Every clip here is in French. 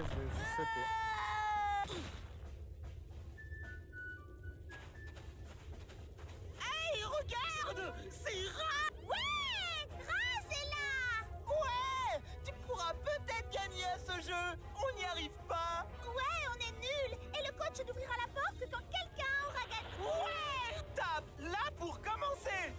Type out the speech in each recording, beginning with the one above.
je vais juste sauter. Hey, regarde! C'est Raz! Ouais! Raz est là! Ouais! Tu pourras peut-être gagner à ce jeu! On n'y arrive pas! Ouais, on est nuls! Et le coach n'ouvrira la porte que quand quelqu'un aura gagné! Ouais! Tape là pour commencer!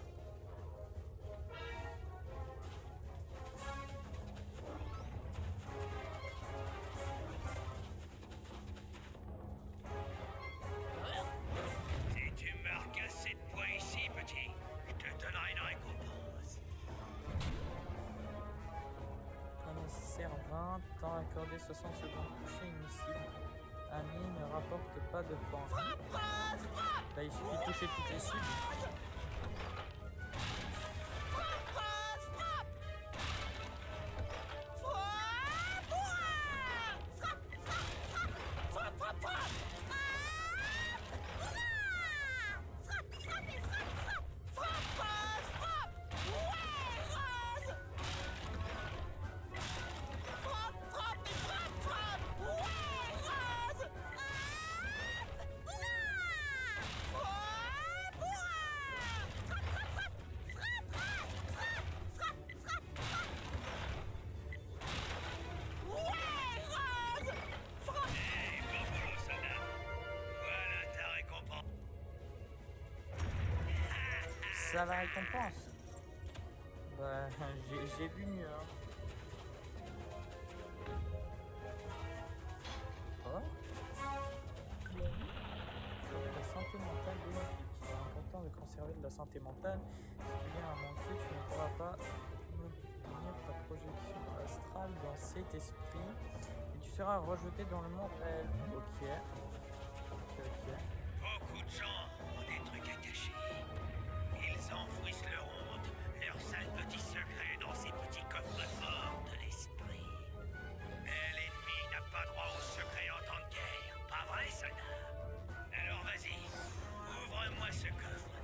Si tu marques assez de points ici, petit, je te donnerai une récompense. Temps nécessaire 20, temps accordé 60 secondes, toucher une cible. Ami ne rapporte pas de points. Frappe, Raz! Frappe! Là, il suffit de toucher toutes les cibles. Frappe, Raz! Frappe! Frappe! Ouah! Frappe, frappe, frappe! Frappe, frappe, frappe! Frappe, frappe et frappe, frappe! Frappe, Raz! Frappe! Ouais, Raz! Frappe, frappe et frappe, frappe! Ouais, Raz! Frappe! Ouais, Raz! Frappe! Hé, bon boulot, soldat. Voilà ta récompense. Ça la récompense. Bah, j'ai vu mieux. Hein. Oh. La santé mentale bénéfique. Il est important de conserver de la santé mentale. Si tu viens à manquer, tu ne pourras pas maintenir ta projection astrale dans cet esprit et tu seras rejeté dans le monde réel. Ok. Beaucoup de gens ont des trucs à cacher. Ils enfouissent leur honte, leurs sales petits secrets dans ces petits coffres-forts de l'esprit. Mais l'ennemi n'a pas droit aux secrets en temps de guerre, pas vrai, soldat? Alors vas-y, ouvre-moi ce coffre.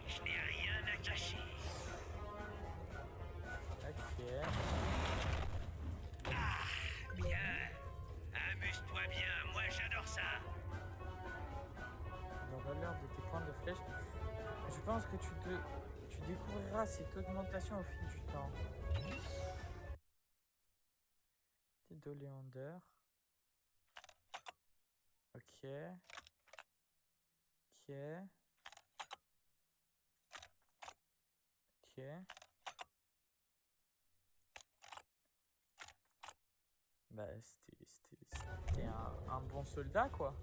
Je n'ai rien à cacher. Ok. Ah, bien. Amuse-toi bien, moi j'adore ça. La valeur de tes points de flèche. Je pense que tu découvriras cette augmentation au fil du temps. Tes d'Oléander. Ok. Ok. Ok. Bah, c'était un bon soldat, quoi.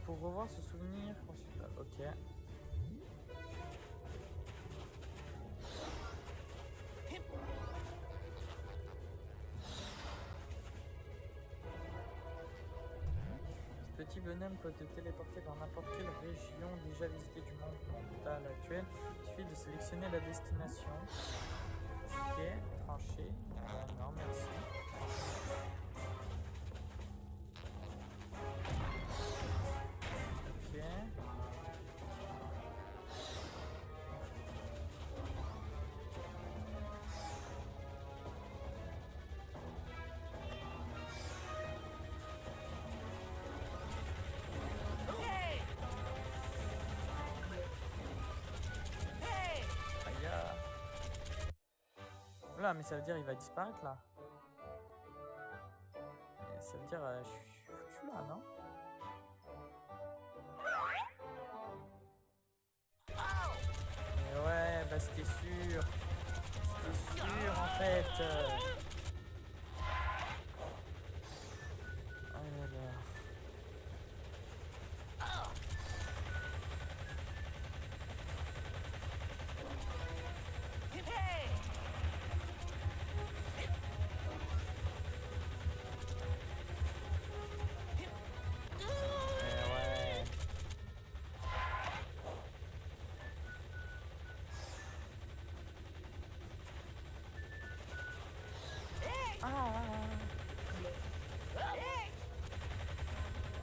Pour revoir ce souvenir, consulte. Ok. Ce petit bonhomme peut te téléporter vers n'importe quelle région déjà visitée du monde mental actuel. Il suffit de sélectionner la destination. Ok, tranché. Non, merci. Ok. Hey! Hey! Aïe. Oula, mais ça veut dire il va disparaître là. Et ça veut dire je suis foutu là, non? Et ouais, bah c'était sûr. C'était sûr en fait. Oh là là. Hey! Et ouais.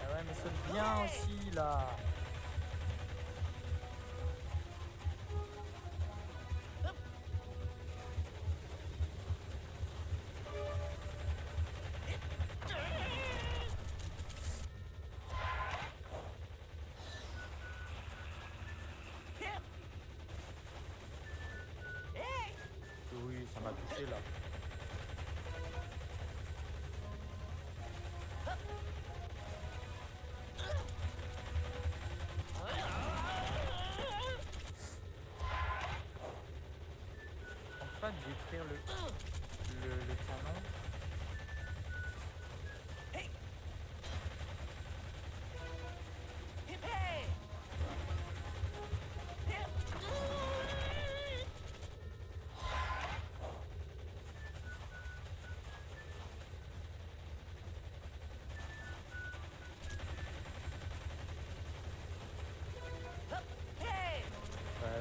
Ah ouais, mais saute bien aussi là. sauter là. On peut pas détruire le canon.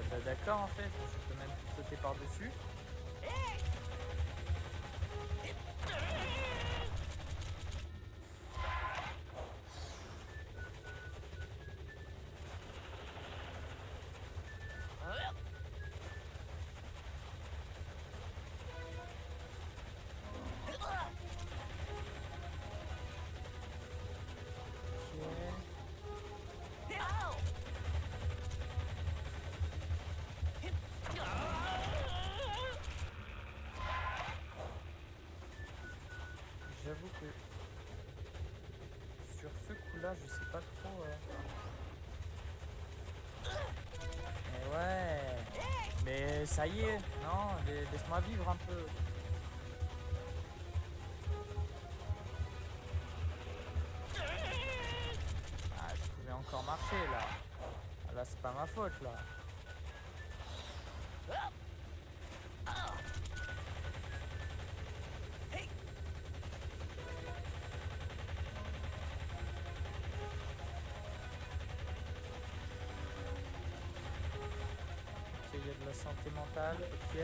Bah, d'accord en fait, je peux même sauter par-dessus. J'avoue que sur ce coup-là, je sais pas trop. Mais ouais. Mais ça y est, non, laisse-moi vivre un peu. Ah, je pouvais encore marcher là. Ah, là, c'est pas ma faute là. Il y a de la santé mentale, ok.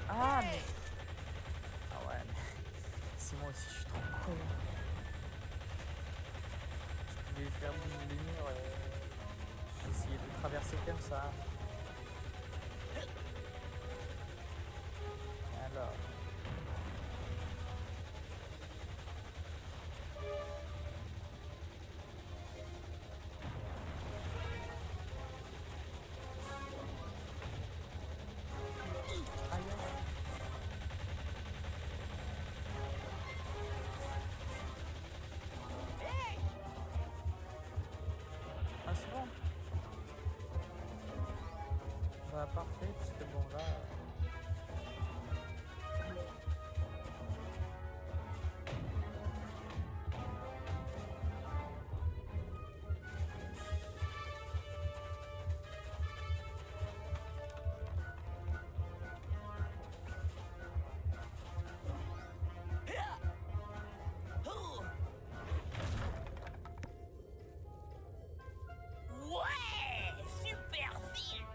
Ah mais... Ah ouais, mais... si moi aussi je suis trop con. Je pouvais faire bouger les murs et... j'ai essayé de traverser comme ça. Alors... Ah c'est bon. Bah parfait, parce que bon là... Ouais, super Filch.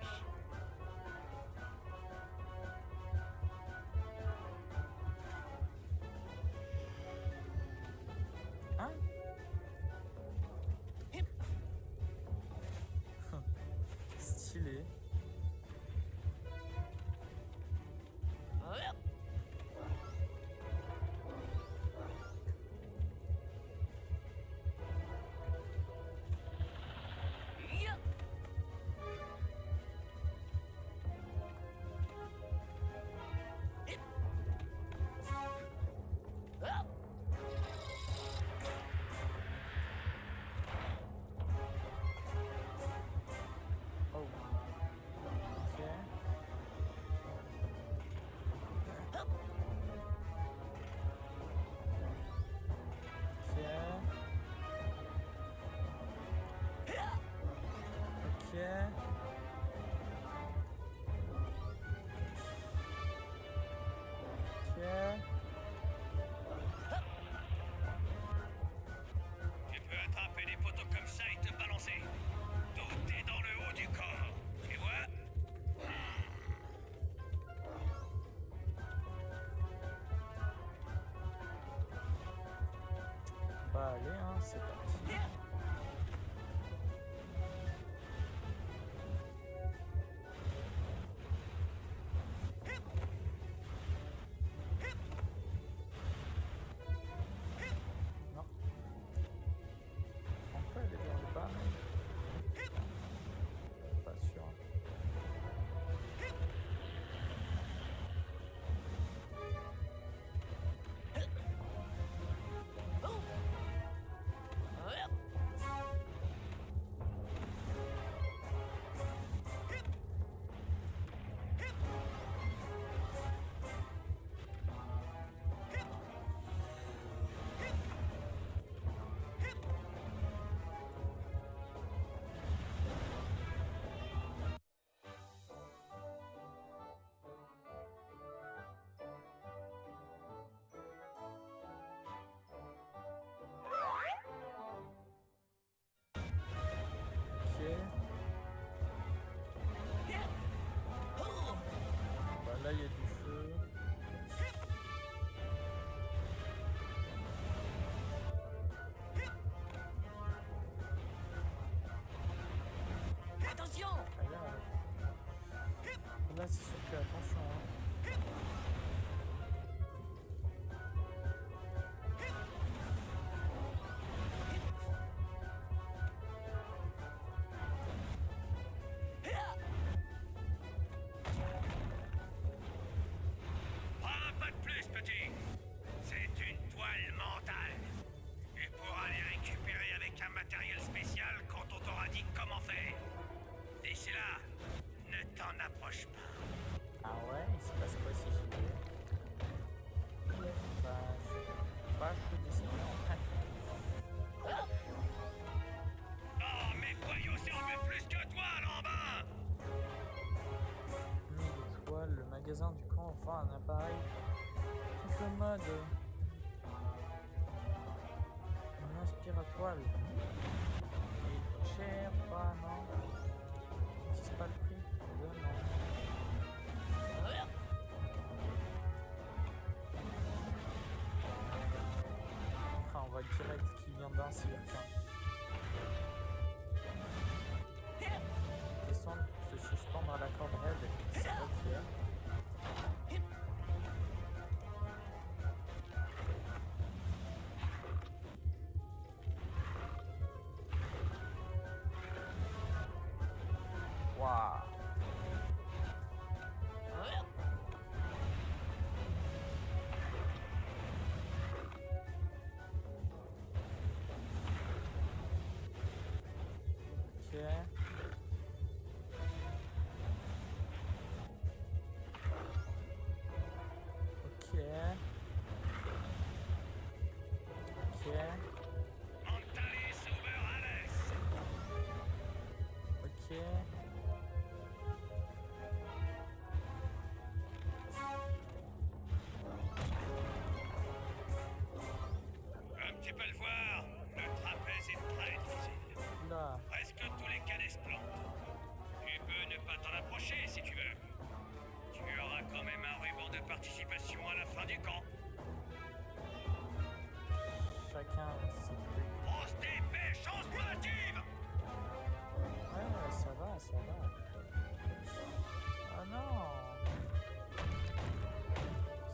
Hein? Stylé. Oh. Ok. Ok. Ok. Tu peux attraper des poteaux comme ça et te balancer. Tout est dans le haut du corps. Tu vois? Bah allez, hein, c'est parti. Là, c'est sûr que attention. Hein. Pas un pas de plus, petit. C'est une toile mentale. Tu pourras les récupérer avec un matériel spécial quand on t'aura dit comment faire. D'ici là, ne t'en approche pas. Ah ouais, il se passe quoi si j'y vais? Bah, je suis pas chaud d'essayer en fait. Oh, mes boyaux servent plus que toi, Lambin! L'étoile, le magasin du camp, enfin un appareil. Tout le mode. Un aspiratoire. Et cher, pas non. Ils disent pas le prix. Non. Ah, on voit direct qu'il vient d'un cirque. Descendre pour se suspendre à la corde raide. Ok. Waouh. Ok. Ok. Ok. Montalis Uberales! Ok. Comme tu peux le voir, le trapèze est très difficile. Là. Presque tous les canets se plantent. Tu peux ne pas t'en approcher si tu veux. Tu auras quand même un ruban de participation à la fin du camp. Chacun ses trucs. Grosse dépêche relative! Ouais, ça va, ça va. Ah non!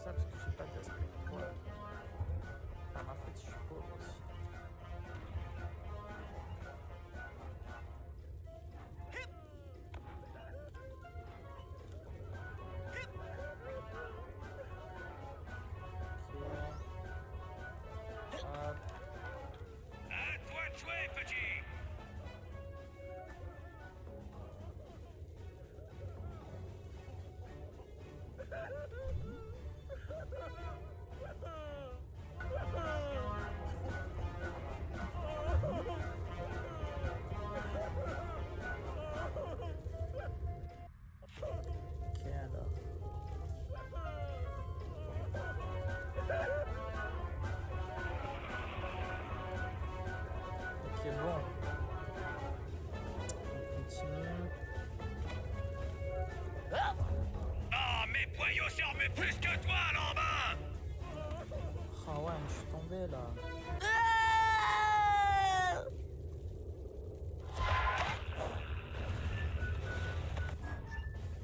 Ça parce que j'ai pas d'aspiratoire. Ah, ma faute, je suis pauvre aussi. Ok. Hop. À toi de jouer, petit! Ok, alors. Ok, bon. On continue. Oh, mes boyaux servent plus que toi, Lambin! Ah ouais, mais je suis tombé là.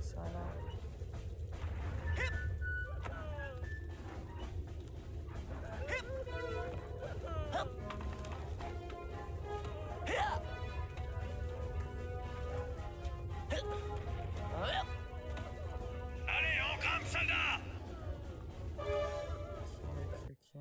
Ça là. Allez, on crame, soldat! Ok.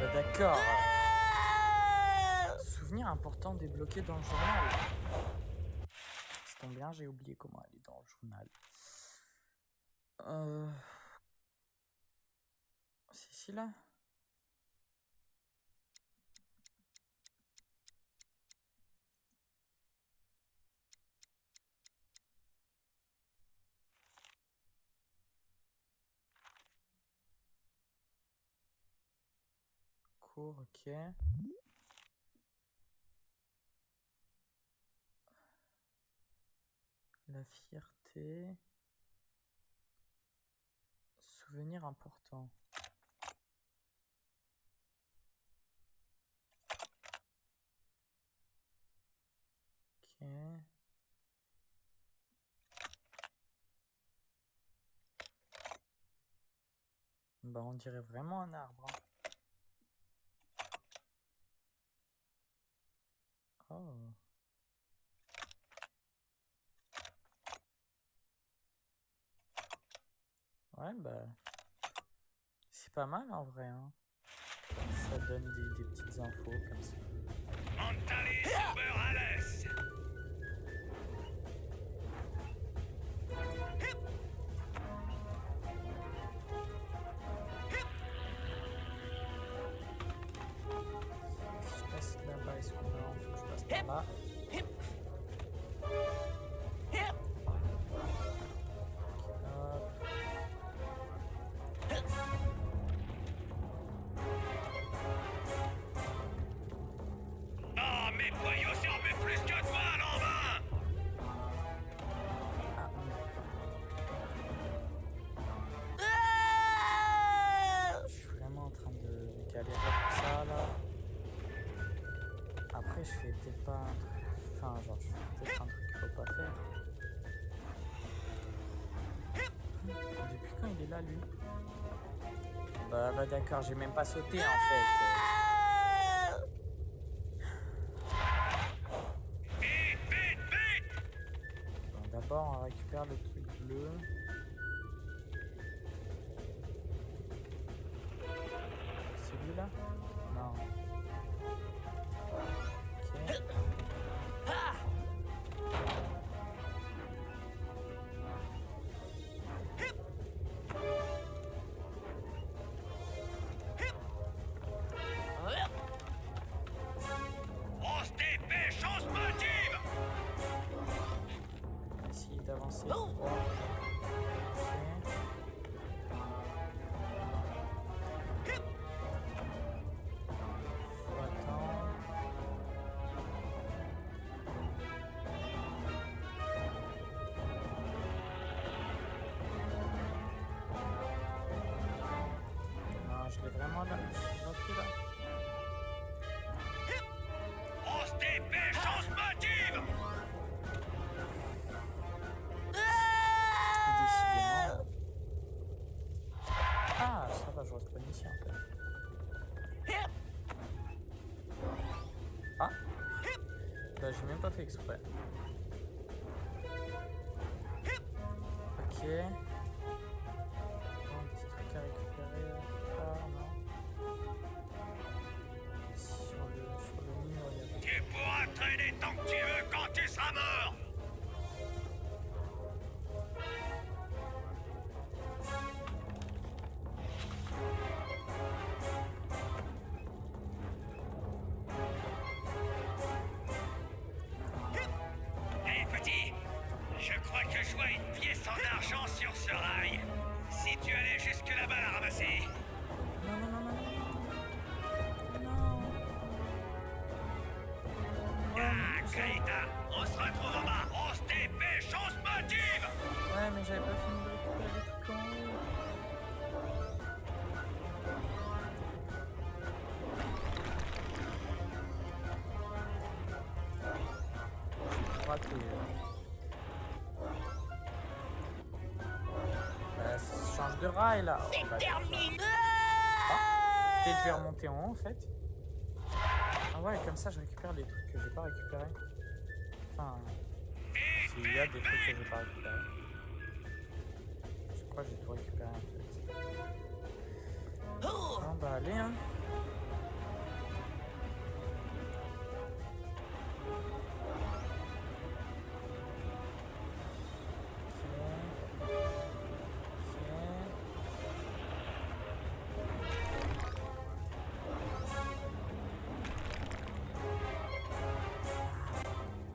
Bah, d'accord. Souvenir important débloqué dans le journal. Ça tombe bien, j'ai oublié comment aller dans le journal. C'est ici là? Cours, ok. La fierté. noter. Souvenir important. Ok. Bah, on dirait vraiment un arbre. Hein. Oh. Ouais, bah. C'est pas mal en vrai. Hein. Ça donne des petites infos comme ça. Montale Super Alice. Si je passe là-bas, est-ce qu'on a? Faut que je passe par là. Hop. Oh, mes boyaux servent plus que toi, Lambin. Ah, je suis vraiment en train de galérer pour ça là. Après, je fais peut-être pas un truc. Enfin, genre, je fais peut-être un truc qu'il faut pas faire. Depuis quand il est là, lui? Bah d'accord, j'ai même pas sauté en fait. Vite, vite, vite. Bon, d'abord, on récupère le truc bleu. Celui-là? Non. Ok. On se dépêche, on se motive. Essayer d'avancer. Oh. Ok. Faut attendre. Non, je l'ai vraiment là. Ok, là. On se dépêche, on se motive. Décidément. Ah, ça va, je respawn ici en fait. Ah. Bah, j'ai même pas fait exprès. Ok. Un petit truc à récupérer. Ah, non. Sur le mur, il y avait. Tu pourras traîner tant que tu veux quand tu seras mort. Hé, petit, je crois que je vois une pièce en argent sur ce rail. Si tu allais jusque là-bas la ramasser. Non, non, non, non, non. Non. Ouais, Ah, mais Kaïta, on se retrouve en bas. On se dépêche, on se motive. ouais, mais j'avais pas fini de récupérer les trucs en haut. J'ai tout raté. Ça change de rail là. Oh, bah, Terminé. peut-être je vais remonter en haut en fait. Ah ouais, comme ça je récupère des trucs que j'ai pas récupérés. Enfin, s'il y a des trucs que j'ai pas récupérés. Je crois que j'ai tout récupéré en fait. Bon bah allez hein.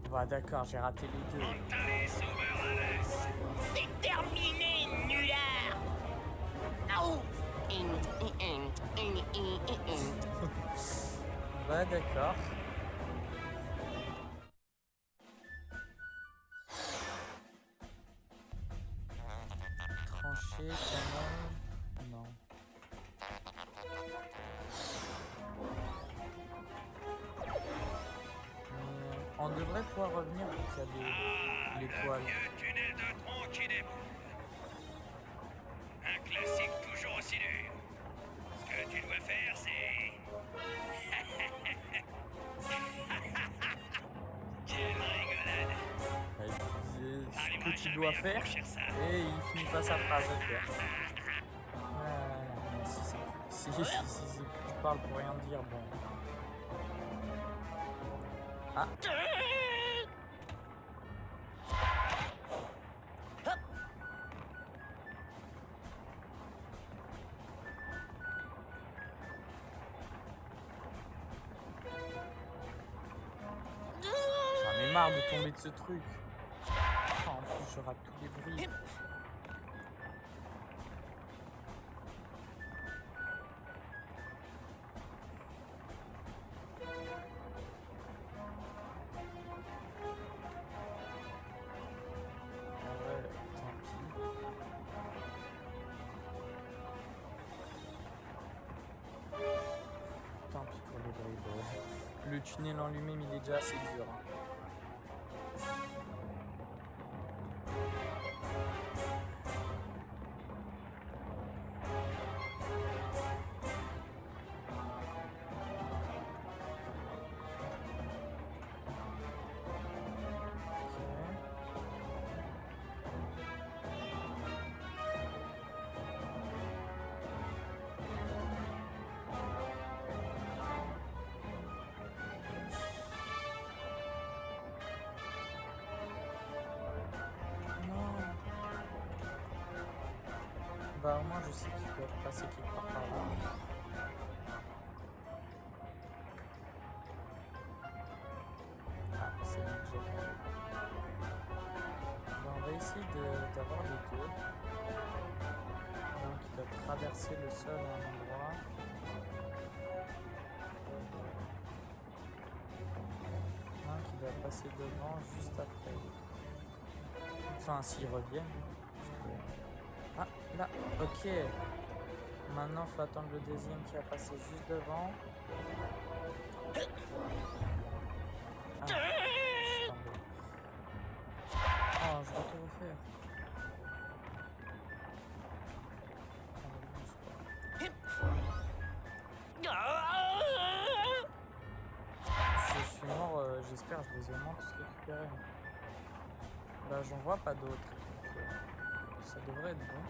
Bah d'accord, j'ai raté les deux. Montale Super Alice. C'est terminé, nulard. Oh. Bah d'accord. On devrait pouvoir revenir vu qu'il y a Ah, l'étoile. le vieux tunnel de tronc qui déboule. Un classique toujours aussi dur. Ce que tu dois faire, c'est... Quelle rigolade. Il disait ce T'arriveras que tu jamais dois à faire franchir ça. et il finit pas sa phrase. Ok. Si, tu parles pour rien dire, bon. Ah. J'en ai marre de tomber de ce truc. Oh, en plus, je rate tous les bruits. Ouais, tant pis. Tant pis pour les bruits. Bon. Le tunnel en lui-même, il est déjà assez dur. Hein. Bah, au moins, je sais qu'il doit passer quelque part par là. Ah, c'est lui que j'ai. Bah, on va essayer d'avoir les deux. Donc, il doit traverser le sol à un endroit. Un qui doit passer devant juste après. Enfin, s'ils reviennent. Ah, là, ok. Maintenant, il faut attendre le deuxième qui a passé juste devant. Ah, je suis tombé. Oh, je vais tout refaire. Je suis mort, j'espère, je les ai au moins tous récupérés. Bah, j'en vois pas d'autres. Donc, ça devrait être bon.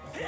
Ok.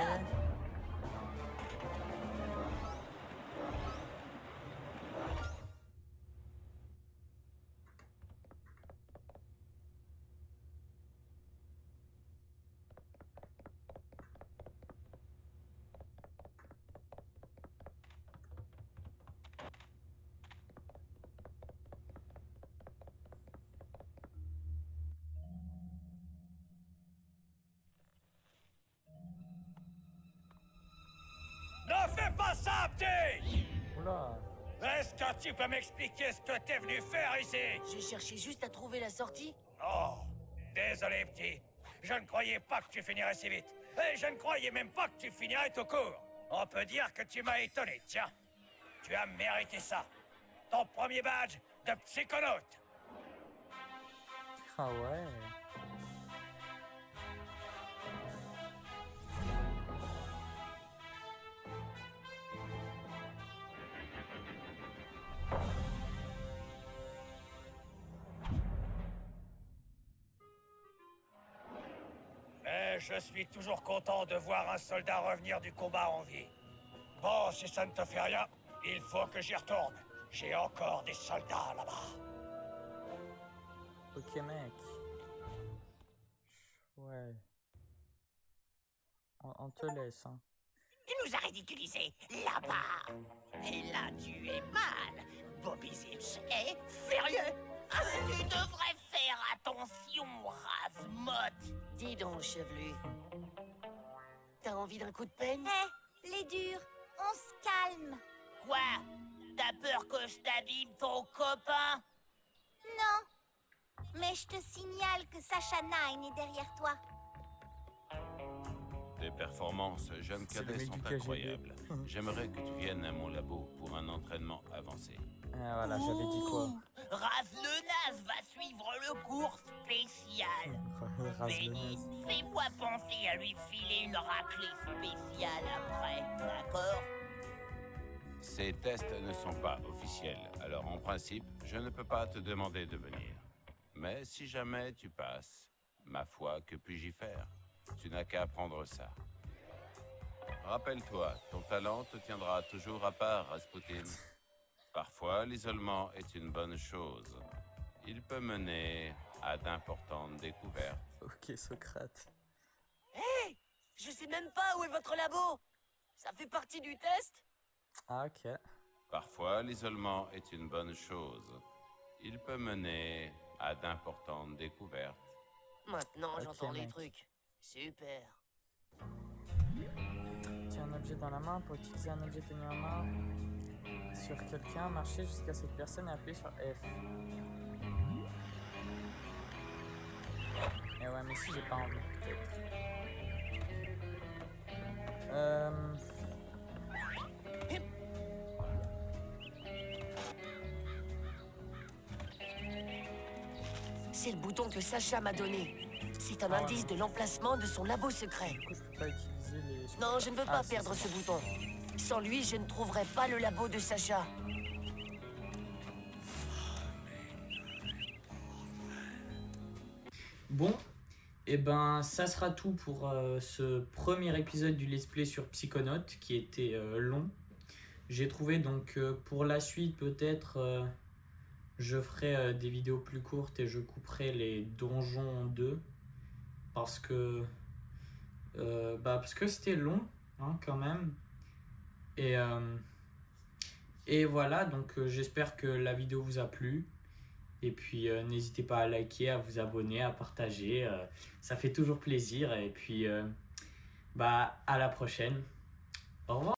Ne fais pas ça, petit! Oula. Est-ce que tu peux m'expliquer ce que t'es venu faire ici? Je cherchais juste à trouver la sortie. Oh, désolé, petit. Je ne croyais pas que tu finirais si vite. Et je ne croyais même pas que tu finirais tout court. On peut dire que tu m'as étonné, tiens. Tu as mérité ça. Ton premier badge de psychonaute. Ah ouais. Mais je suis toujours content de voir un soldat revenir du combat en vie. Bon, si ça ne te fait rien, il faut que j'y retourne. J'ai encore des soldats là-bas. Ok, mec. Ouais. On te laisse, hein. Tu nous as ridiculisés là-bas. Et là, tu es mal. Bobizitch est furieux. Tu devrais faire attention, Razmot. Dis donc, chevelu. T'as envie d'un coup de peigne? Les durs, on se calme. Quoi? T'as peur que je t'abîme ton copain? Non, mais je te signale que Sacha Nine est derrière toi. Tes performances, jeune C'est le cadet, mec sont du KGB. incroyables. J'aimerais que tu viennes à mon labo pour un entraînement avancé. Ah, voilà, j'avais dit quoi? Raz le Naze va suivre le cours spécial. Rase le Benny, naze. fais-moi penser à lui filer une raclée spéciale après, d'accord? Ces tests ne sont pas officiels, alors en principe, je ne peux pas te demander de venir. Mais si jamais tu passes, ma foi, que puis-je y faire? Tu n'as qu'à apprendre ça. Rappelle-toi, ton talent te tiendra toujours à part, Rasputin. Parfois, l'isolement est une bonne chose. Il peut mener à d'importantes découvertes. Ok, Socrate. Hé! Je sais même pas où est votre labo! Ça fait partie du test? Ah, ok. Parfois, l'isolement est une bonne chose. Il peut mener à d'importantes découvertes. Maintenant, Ok, j'entends les mec. trucs. Super. Tiens un objet dans la main pour utiliser un objet tenu en main sur quelqu'un, marcher jusqu'à cette personne et appuyer sur F. Et ouais, mais si j'ai pas envie, peut-être. C'est le bouton que Sacha m'a donné. C'est un Ah ouais. indice de l'emplacement de son labo secret. Du coup, je peux pas utiliser les... Non, je ne veux Ah, pas si, perdre c'est ce bouton. Sans lui, je ne trouverai pas le labo de Sacha. Bon, et ben ça sera tout pour ce premier épisode du Let's Play sur Psychonaut qui était long. J'ai trouvé donc pour la suite peut-être je ferai des vidéos plus courtes et je couperai les donjons 2 parce que c'était long hein, quand même. Et voilà, donc j'espère que la vidéo vous a plu. Et puis n'hésitez pas à liker, à vous abonner, à partager. Ça fait toujours plaisir. Et puis à la prochaine. Au revoir.